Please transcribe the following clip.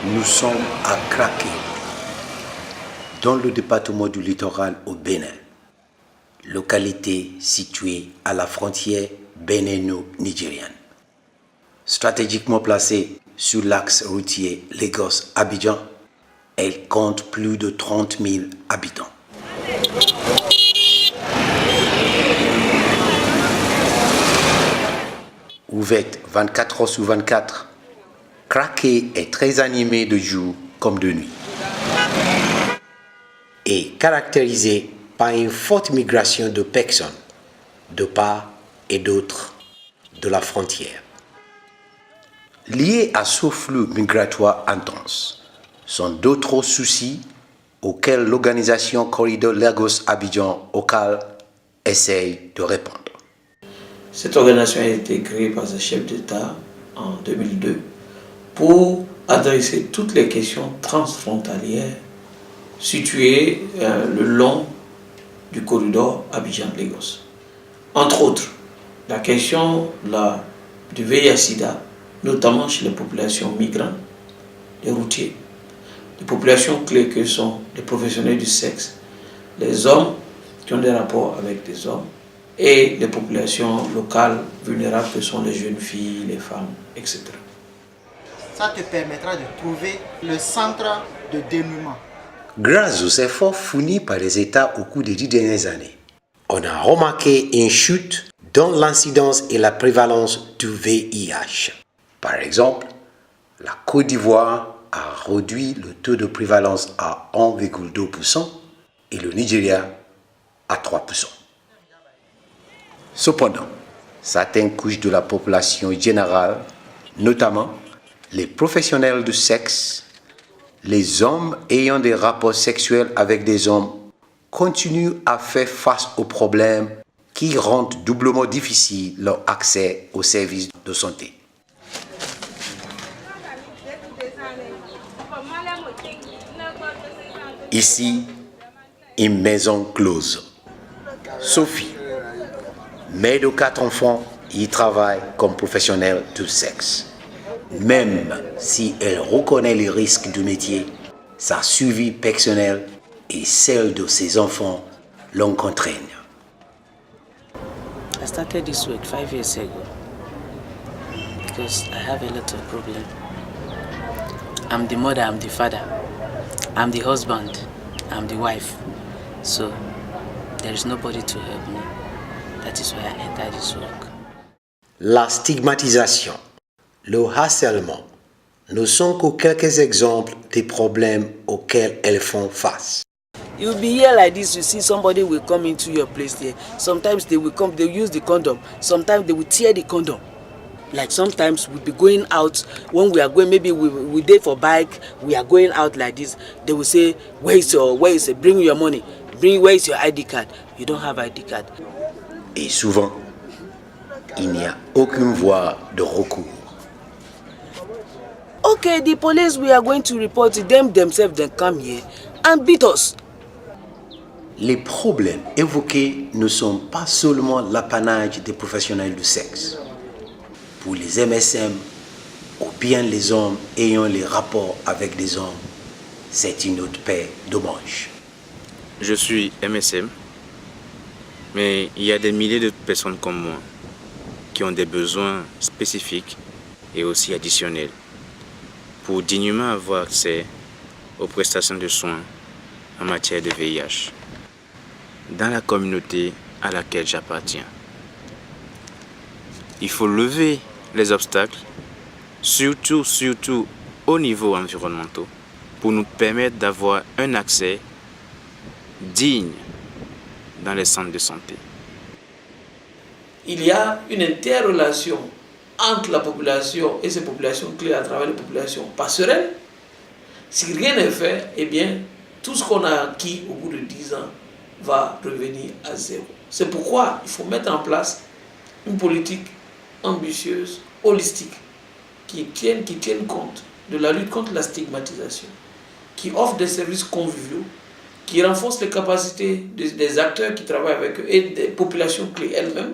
Nous sommes à Kraké, dans le département du littoral au Bénin, localité située à la frontière bénino-nigériane. Stratégiquement placée sur l'axe routier Lagos-Abidjan, elle compte plus de 30 000 habitants. Ouverte 24 heures sur 24, Kraké est très animée de jour comme de nuit et caractérisée par une forte migration de personnes de part et d'autre de la frontière. Liés à ce flux migratoire intense sont d'autres soucis auxquels l'organisation Corridor Lagos-Abidjan OCAL essaye de répondre. Cette organisation a été créée par le chef d'État en 2002 pour adresser toutes les questions transfrontalières situées le long du corridor Abidjan-Lagos. Entre autres, la question du VIH-Sida, notamment chez les populations migrantes, les routiers, les populations clés que sont les professionnels du sexe, les hommes qui ont des rapports avec des hommes, et les populations locales vulnérables que sont les jeunes filles, les femmes, etc. Ça te permettra de trouver le centre de dénouement. Grâce aux efforts fournis par les États au cours des 10 dernières années, on a remarqué une chute dans l'incidence et la prévalence du VIH. Par exemple, la Côte d'Ivoire a réduit le taux de prévalence à 1,2% et le Nigeria à 3%. Cependant, certaines couches de la population générale, notamment les professionnels du sexe, les hommes ayant des rapports sexuels avec des hommes, continuent à faire face aux problèmes qui rendent doublement difficile leur accès aux services de santé. Ici, une maison close. Sophie, mère de 4 enfants, y travaille comme professionnelle du sexe. Même si elle reconnaît les risques du métier, sa survie personnelle et celle de ses enfants l'en contraignent. I started this work 5 years ago because I have a lot of problems. I'm the mother, I'm the father, I'm the husband, I'm the wife. So there is nobody to help me. That is why I entered this work. La stigmatisation, le harcèlement ne sont que quelques exemples des problèmes auxquels elles font face. You'll be here like this, you see somebody will come into your place there. Sometimes they will come, they use the condom. Sometimes they will tear the condom. Like sometimes we'll be going out, when we are going, maybe we date for bike, we are going out like this. They will say, where is it? Bring your money. Where is your ID card? You don't have ID card. Et souvent, il n'y a aucune voie de recours. Okay, the police, we are going to report to them themselves, then come here and beat us. Les problèmes évoqués ne sont pas seulement l'apanage des professionnels du sexe. Pour les MSM, ou bien les hommes ayant les rapports avec des hommes, c'est une autre paire de manches. Je suis MSM, mais il y a des milliers de personnes comme moi qui ont des besoins spécifiques et aussi additionnels pour dignement avoir accès aux prestations de soins en matière de VIH dans la communauté à laquelle j'appartiens. Il faut lever les obstacles, surtout au niveau environnemental, pour nous permettre d'avoir un accès digne dans les centres de santé. Il y a une interrelation entre la population et ces populations clés à travers les populations passerelles. Si rien n'est fait, eh bien, tout ce qu'on a acquis au bout de 10 ans va revenir à zéro. C'est pourquoi il faut mettre en place une politique ambitieuse, holistique, qui tienne compte de la lutte contre la stigmatisation, qui offre des services conviviaux, qui renforce les capacités des acteurs qui travaillent avec eux et des populations clés elles-mêmes,